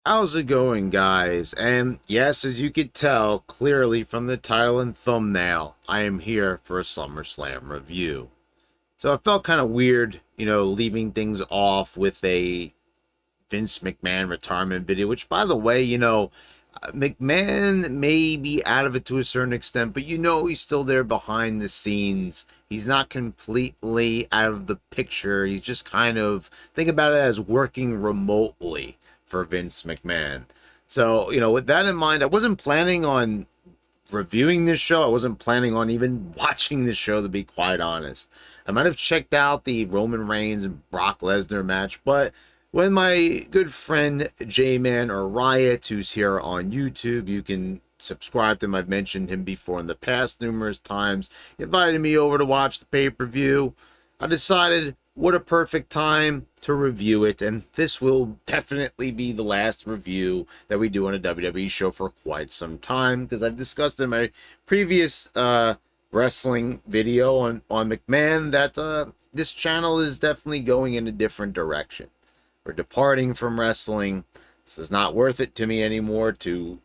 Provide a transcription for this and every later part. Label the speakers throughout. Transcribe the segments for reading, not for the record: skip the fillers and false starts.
Speaker 1: How's it going, guys? And yes, as you could tell clearly from the title and thumbnail, I am here for a SummerSlam review. So it felt kind of weird, leaving things off with a Vince McMahon retirement video, which, by the way, McMahon may be out of it to a certain extent, but he's still there behind the scenes. He's not completely out of the picture. He's just kind of, think about it as working remotely for Vince McMahon. So, with that in mind, I wasn't planning on reviewing this show. I wasn't planning on even watching this show, to be quite honest. I might have checked out the Roman Reigns and Brock Lesnar match, but when my good friend J-Man or Riot, who's here on YouTube, you can subscribe to him. I've mentioned him before in the past numerous times. He invited me over to watch the pay-per-view. I decided what a perfect time to review it, and this will definitely be the last review that we do on a WWE show for quite some time, because I've discussed in my previous wrestling video on McMahon that this channel is definitely going in a different direction. We're departing from wrestling. This is not worth it to me anymore to,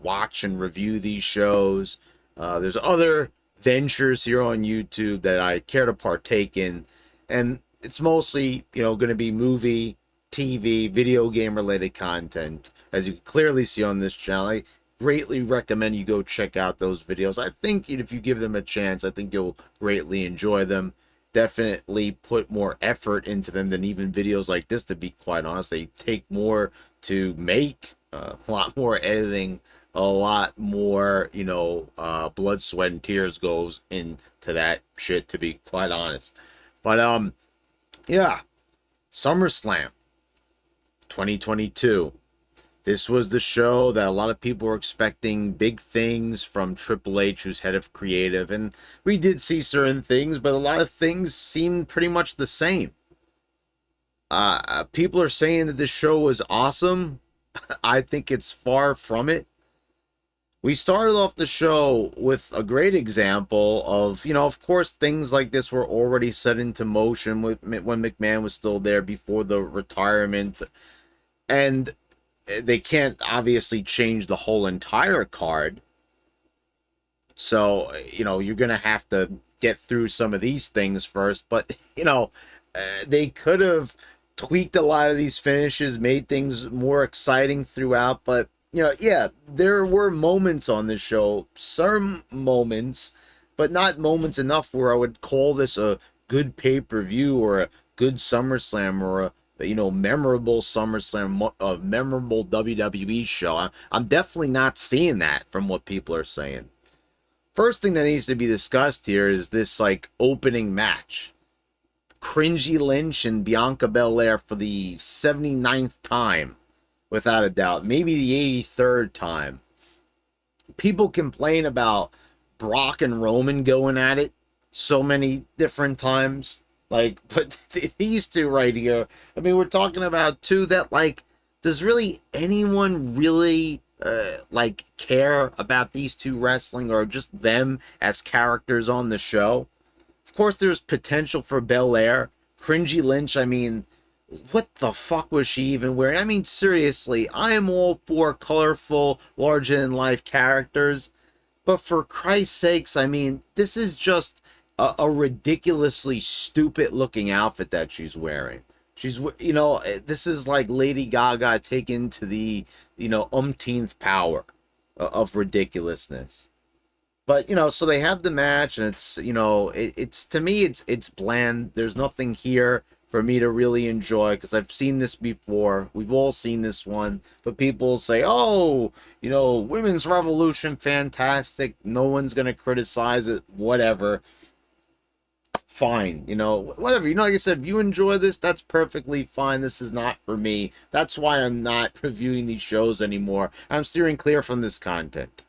Speaker 1: watch and review these shows. There's other ventures here on YouTube that I care to partake in, and it's mostly, going to be movie, TV, video game related content. As you can clearly see on this channel, I greatly recommend you go check out those videos. I think if you give them a chance, I think you'll greatly enjoy them. Definitely put more effort into them than even videos like this, to be quite honest. They take more to make, a lot more editing, a lot more, blood, sweat, and tears goes into that shit, to be quite honest. But yeah, SummerSlam 2022. This was the show that a lot of people were expecting big things from Triple H, who's head of creative, and we did see certain things, but a lot of things seemed pretty much the same. People are saying that this show was awesome. I think it's far from it. We started off the show with a great example of, of course, things like this were already set into motion when McMahon was still there before the retirement. And they can't obviously change the whole entire card. So, you're going to have to get through some of these things first. But, they could have tweaked a lot of these finishes, made things more exciting throughout. But, yeah, there were moments on this show, some moments, but not moments enough where I would call this a good pay-per-view or a good SummerSlam or a memorable SummerSlam, a memorable WWE show. I'm definitely not seeing that from what people are saying. First thing that needs to be discussed here is this, opening match. Cringy Lynch and Bianca Belair for the 79th time, without a doubt. Maybe the 83rd time. People complain about Brock and Roman going at it so many different times. But these two right here, I mean, we're talking about two that, does really anyone really, care about these two wrestling, or just them as characters on the show? Of course, there's potential for Belair. Cringy Lynch, I mean, what the fuck was she even wearing? I mean, seriously, I am all for colorful, larger-than-life characters, but for Christ's sakes, I mean, this is just a ridiculously stupid looking outfit that she's wearing. She's, this is like Lady Gaga taken to the, umpteenth power of ridiculousness. But, so they have the match, and it's, it's, to me, it's bland. There's nothing here for me to really enjoy, because I've seen this before. We've all seen this one. But people say, oh, women's revolution, fantastic. No one's going to criticize it, whatever. Fine, whatever. Like I said, if you enjoy this, that's perfectly fine. This is not for me. That's why I'm not reviewing these shows anymore. I'm steering clear from this content.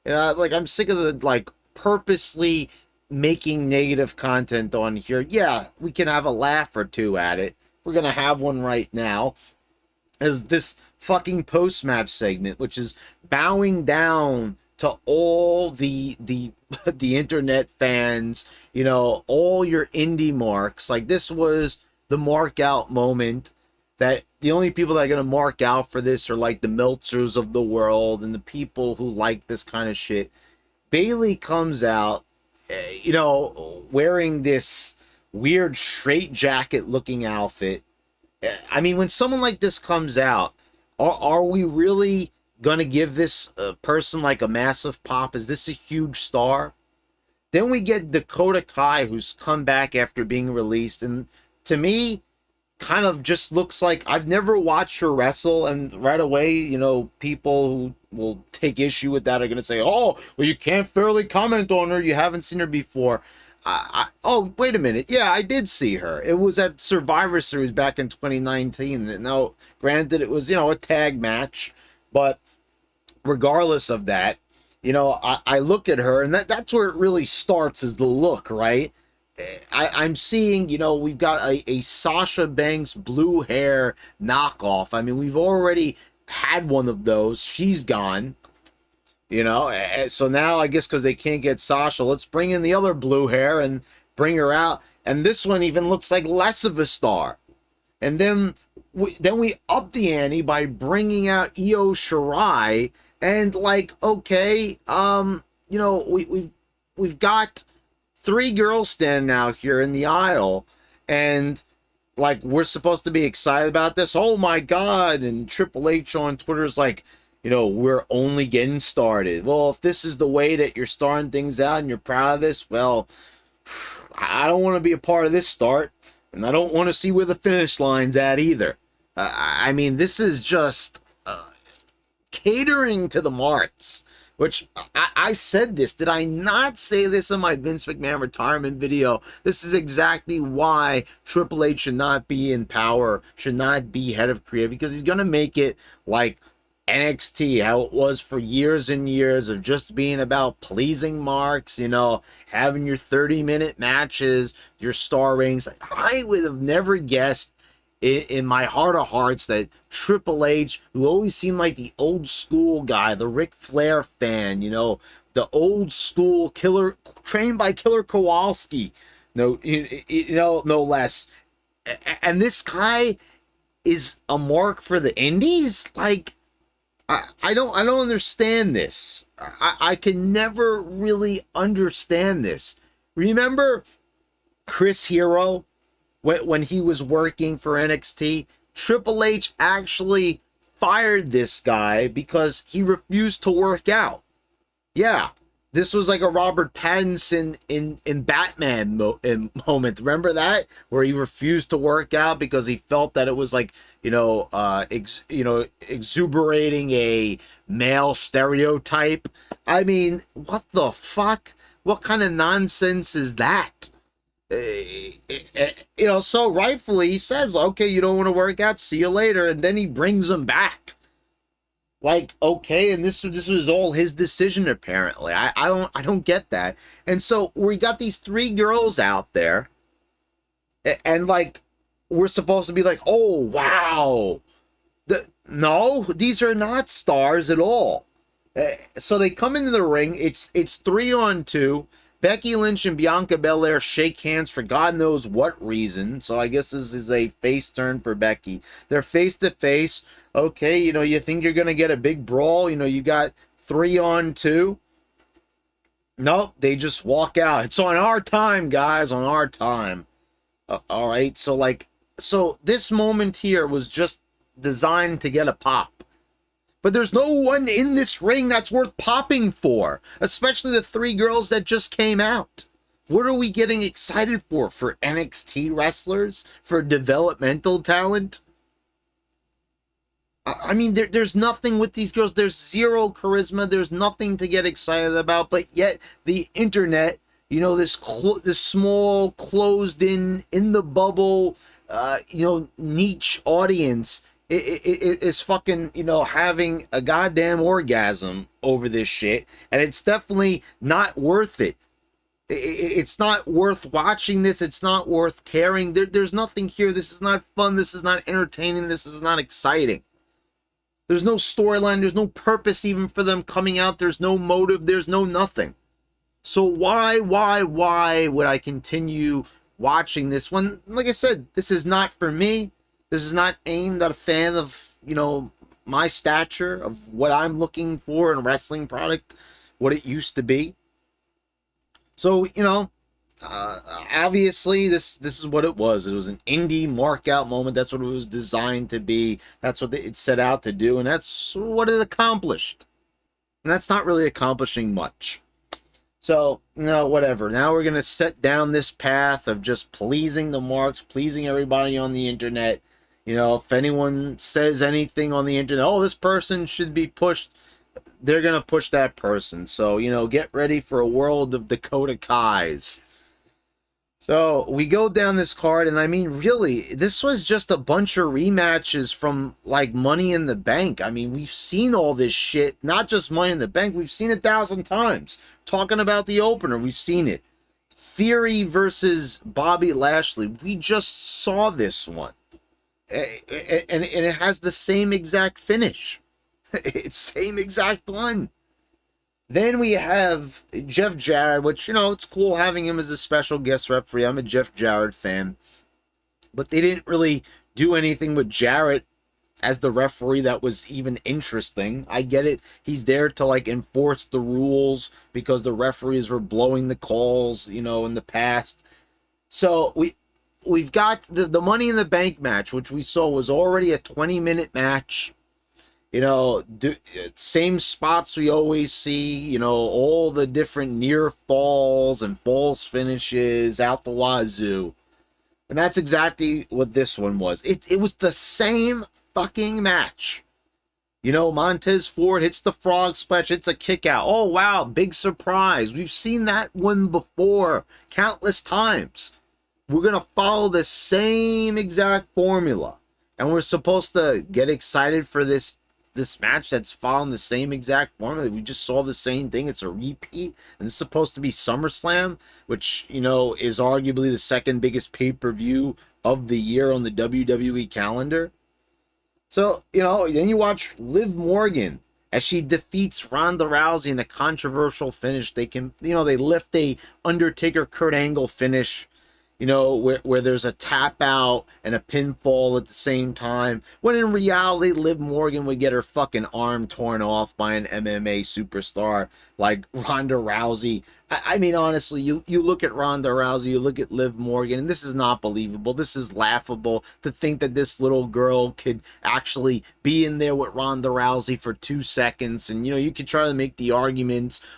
Speaker 1: I'm sick of the, purposely making negative content on here. Yeah, we can have a laugh or two at it. We're gonna have one right now. As this fucking post-match segment, which is bowing down to all the the internet fans, all your indie marks. Like, this was the mark out moment. that the only people that are going to mark out for this are like the Meltzers of the world and the people who like this kind of shit. Bailey comes out, wearing this weird straitjacket looking outfit. I mean, when someone like this comes out, are we really going to give this person like a massive pop? Is this a huge star? Then we get Dakota Kai, who's come back after being released, and to me, kind of just looks like I've never watched her wrestle, and right away, people who will take issue with that are going to say, oh, well, you can't fairly comment on her, you haven't seen her before. Oh, wait a minute. Yeah, I did see her. It was at Survivor Series back in 2019. Now, granted, it was, a tag match, but regardless of that, I look at her, and that's where it really starts, is the look, right? I'm seeing, we've got a Sasha Banks blue hair knockoff. I mean, we've already had one of those. She's gone. So now I guess because they can't get Sasha, let's bring in the other blue hair and bring her out. And this one even looks like less of a star. And then we up the ante by bringing out Io Shirai, and okay, we've got 3 girls standing out here in the aisle, and we're supposed to be excited about this. Oh my God! And Triple H on Twitter is like, we're only getting started. Well, if this is the way that you're starting things out and you're proud of this, well, I don't want to be a part of this start, and I don't want to see where the finish line's at either. I mean, this is just catering to the marks, which I said this. Did I not say this in my Vince McMahon retirement video? This is exactly why Triple H should not be in power, should not be head of creative, because he's going to make it like NXT, how it was for years and years of just being about pleasing marks, having your 30-minute matches, your star ratings. I would have never guessed in my heart of hearts that Triple H, who always seemed like the old school guy, the Ric Flair fan, the old school killer, trained by Killer Kowalski, no less. And this guy is a mark for the indies? I don't understand this. I can never really understand this. Remember Chris Hero when he was working for NXT? Triple H actually fired this guy because he refused to work out. Yeah, this was like a Robert Pattinson in Batman moment. Remember that? Where he refused to work out because he felt that it was exuberating a male stereotype. I mean, what the fuck? What kind of nonsense is that? So rightfully he says, okay, you don't want to work out, see you later, and then he brings him back. Okay, and this was all his decision apparently. I don't get that. And so we got these 3 girls out there, and we're supposed to be like, oh wow, no, these are not stars at all. So they come into the ring. It's 3-on-2. Becky Lynch and Bianca Belair shake hands for God knows what reason. So I guess this is a face turn for Becky. They're face to face. Okay, you think you're going to get a big brawl. You got 3-on-2. Nope, they just walk out. It's on our time, guys, on our time. All right, so this moment here was just designed to get a pop. But there's no one in this ring that's worth popping for, especially the 3 girls that just came out. What are we getting excited for? For NXT wrestlers? For developmental talent? I mean, there's nothing with these girls. There's zero charisma. There's nothing to get excited about. But yet the internet, this small, closed-in the bubble, niche audience is fucking, having a goddamn orgasm over this shit. And it's definitely not worth it. It's not worth watching this. It's not worth caring. There's nothing here. This is not fun. This is not entertaining. This is not exciting. There's no storyline. There's no purpose even for them coming out. There's no motive. There's no nothing. So why would I continue watching this when, like I said, this is not for me. This is not aimed at a fan of, my stature, of what I'm looking for in a wrestling product, what it used to be. So, obviously this is what it was. It was an indie markout moment. That's what it was designed to be. That's what it set out to do, and that's what it accomplished. And that's not really accomplishing much. So, whatever. Now we're going to set down this path of just pleasing the marks, pleasing everybody on the internet. If anyone says anything on the internet, oh, this person should be pushed, they're going to push that person. So, get ready for a world of Dakota Kais. So we go down this card, and I mean, really, this was just a bunch of rematches from like Money in the Bank. I mean, we've seen all this shit, not just Money in the Bank, we've seen it 1,000 times. Talking about the opener, we've seen it. Theory versus Bobby Lashley, we just saw this one. And it has the same exact finish. It's same exact one. Then we have Jeff Jarrett, which, it's cool having him as a special guest referee. I'm a Jeff Jarrett fan. But they didn't really do anything with Jarrett as the referee that was even interesting. I get it. He's there to, like, enforce the rules because the referees were blowing the calls, in the past. So we've got the Money in the Bank match, which we saw was already a 20-minute match. Same spots we always see, all the different near falls and false finishes out the wazoo. And that's exactly what this one was. It was the same fucking match. Montez Ford hits the frog splash, it's a kick out. Oh, wow, big surprise. We've seen that one before countless times. We're going to follow the same exact formula. And we're supposed to get excited for this match that's following the same exact formula. We just saw the same thing. It's a repeat, and it's supposed to be SummerSlam, which, is arguably the second biggest pay-per-view of the year on the WWE calendar. So, then you watch Liv Morgan as she defeats Ronda Rousey in a controversial finish. They lift a Undertaker Kurt Angle finish, where there's a tap out and a pinfall at the same time, when in reality, Liv Morgan would get her fucking arm torn off by an MMA superstar like Ronda Rousey. I mean, honestly, you look at Ronda Rousey, you look at Liv Morgan, and this is not believable. This is laughable to think that this little girl could actually be in there with Ronda Rousey for 2 seconds. And, you could try to make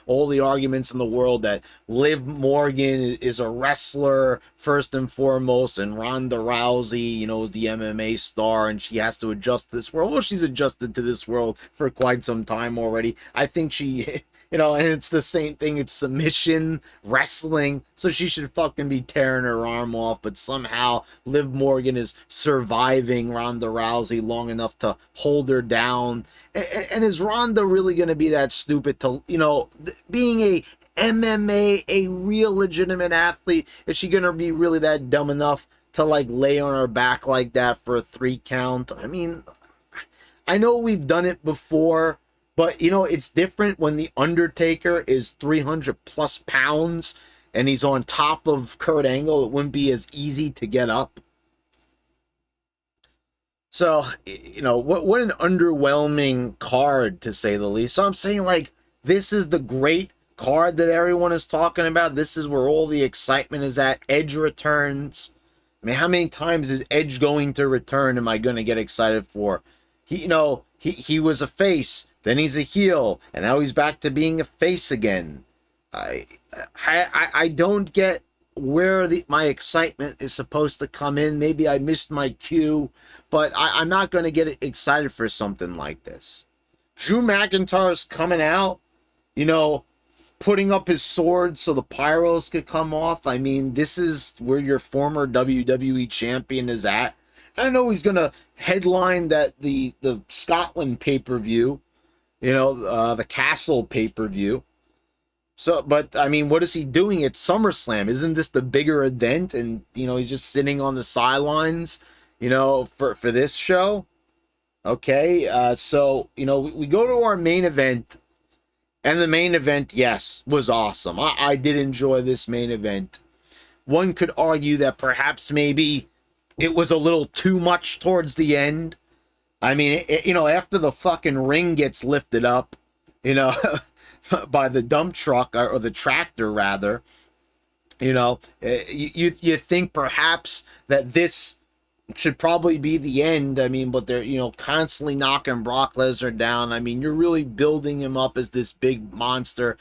Speaker 1: all the arguments in the world that Liv Morgan is a wrestler first and foremost, and Ronda Rousey, is the MMA star, and she has to adjust to this world. Well, she's adjusted to this world for quite some time already. I think she... and it's the same thing. It's submission wrestling. So she should fucking be tearing her arm off. But somehow Liv Morgan is surviving Ronda Rousey long enough to hold her down. And is Ronda really going to be that stupid to, being a MMA, a real legitimate athlete, is she going to be really that dumb enough to, like, lay on her back like that for a 3 count? I mean, I know we've done it before. But, it's different when The Undertaker is 300 plus pounds and he's on top of Kurt Angle. It wouldn't be as easy to get up. So, what an underwhelming card, to say the least. So I'm saying, like, this is the great card that everyone is talking about. This is where all the excitement is at. Edge returns. I mean, how many times is Edge going to return am I going to get excited for? He was a face. Then he's a heel, and now he's back to being a face again. I don't get where my excitement is supposed to come in. Maybe I missed my cue, but I'm not going to get excited for something like this. Drew McIntyre's coming out, putting up his sword so the pyros could come off. I mean, this is where your former WWE champion is at. I know he's going to headline the Scotland pay-per-view. The Castle pay-per-view. So, but, I mean, what is he doing at SummerSlam? Isn't this the bigger event? And, he's just sitting on the sidelines, for this show? Okay, so, we go to our main event. And the main event, yes, was awesome. I did enjoy this main event. One could argue that perhaps maybe it was a little too much towards the end. I mean, after the fucking ring gets lifted up, you know, by the dump truck or the tractor rather, you think perhaps that this should probably be the end. I mean, but they're, constantly knocking Brock Lesnar down. I mean, you're really building him up as this big monster.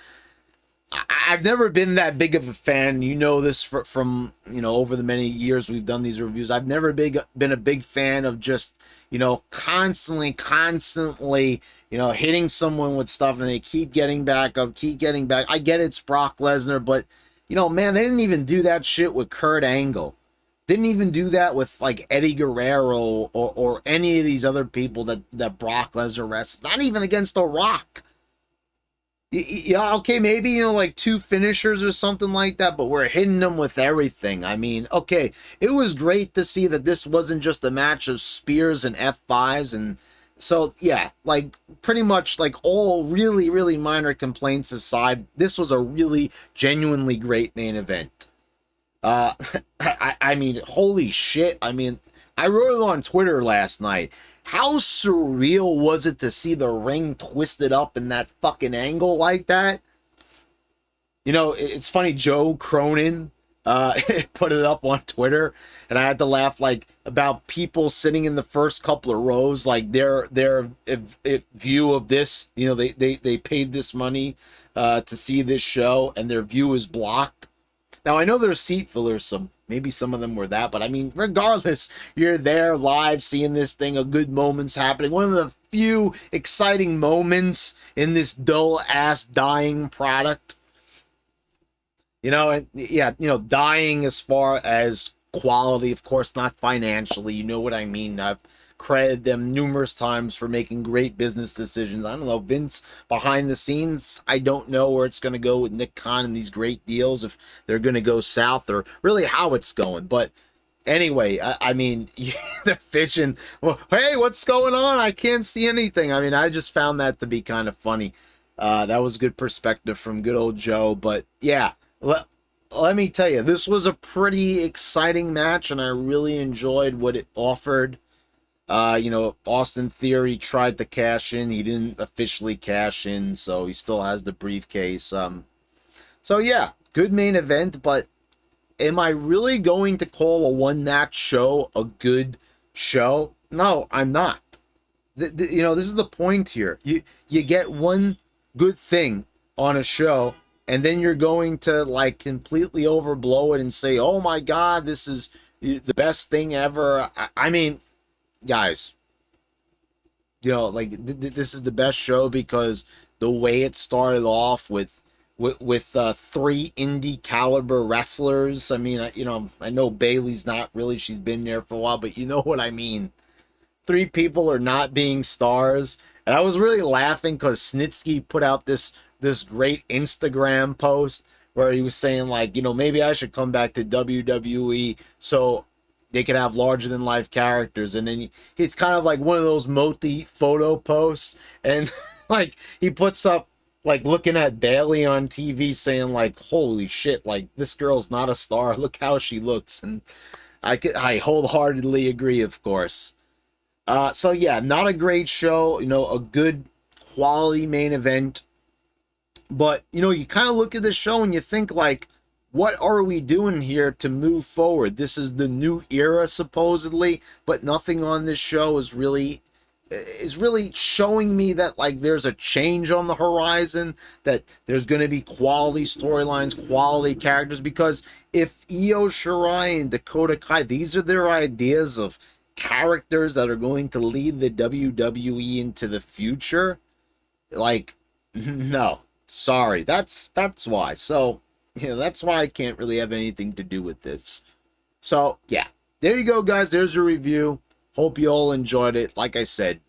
Speaker 1: I've never been that big of a fan. You know this from over the many years we've done these reviews. I've never been a big fan of just constantly hitting someone with stuff and they keep getting back up, keep getting back. I get it's Brock Lesnar, but man, they didn't even do that shit with Kurt Angle. Didn't even do that with like Eddie Guerrero or any of these other people that Brock Lesnar wrestled. Not even against The Rock. Yeah, okay, maybe, like 2 finishers or something like that, but we're hitting them with everything. I mean, okay, it was great to see that this wasn't just a match of spears and F5s. And so, yeah, like pretty much like all really, really minor complaints aside, this was a really genuinely great main event. I mean, holy shit. I mean, I wrote it on Twitter last night. How surreal was it to see the ring twisted up in that fucking angle like that? It's funny, Joe Cronin put it up on Twitter, and I had to laugh like about people sitting in the first couple of rows, like their view of this. They paid this money to see this show, and their view is blocked. Now, I know there's seat fillers, maybe some of them were that, but I mean, regardless, you're there live seeing this thing, a good moment's happening. One of the few exciting moments in this dull-ass dying product. And yeah, dying as far as quality, of course, not financially. You know what I mean? I've credited them numerous times for making great business decisions. I don't know, Vince behind the scenes, I don't know where it's going to go with Nick Khan and these great deals, if they're going to go south or really how it's going. But anyway, I mean, they're fishing. Well, hey, what's going on? I can't see anything. I mean, I just found that to be kind of funny. That was good perspective from good old Joe. But yeah, let me tell you, this was a pretty exciting match, and I really enjoyed what it offered. Austin Theory tried to cash in. He didn't officially cash in, so he still has the briefcase. So yeah, good main event, but am I really going to call a one-match show a good show? No, I'm not. This is the point here. You get one good thing on a show, and then you're going to like completely overblow it and say, oh my God, this is the best thing ever. I mean, guys, this is the best show because the way it started off with 3 indie caliber wrestlers. I mean, I know Bayley's not really, she's been there for a while, but you know what I mean. 3 people are not being stars. And I was really laughing because Snitsky put out this great Instagram post where he was saying like, maybe I should come back to WWE so they could have larger than life characters. And then it's kind of like one of those Moti photo posts, and like he puts up like looking at Bayley on TV saying like, holy shit, like this girl's not a star, look how she looks. And I wholeheartedly agree, of course. So yeah, not a great show, a good quality main event, but you kind of look at this show and you think like, what are we doing here to move forward? This is the new era, supposedly, but nothing on this show is really showing me that like there's a change on the horizon, that there's going to be quality storylines, quality characters. Because if Io Shirai and Dakota Kai, these are their ideas of characters that are going to lead the WWE into the future, like, no, sorry, that's why. So that's why I can't really have anything to do with this. So, yeah. There you go, guys. There's your review. Hope you all enjoyed it. Like I said,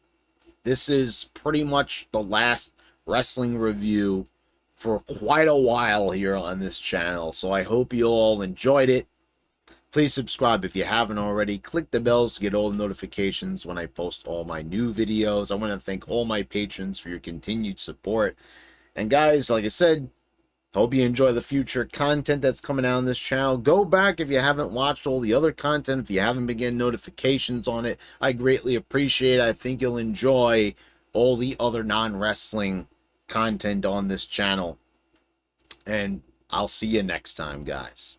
Speaker 1: this is pretty much the last wrestling review for quite a while here on this channel. So I hope you all enjoyed it. Please subscribe if you haven't already. Click the bells to get all the notifications when I post all my new videos. I want to thank all my patrons for your continued support. And guys, like I said, Hope you enjoy the future content that's coming out on this channel. Go back if you haven't watched all the other content. If you haven't been getting notifications on it, I greatly appreciate it. I think you'll enjoy all the other non-wrestling content on this channel. And I'll see you next time, guys.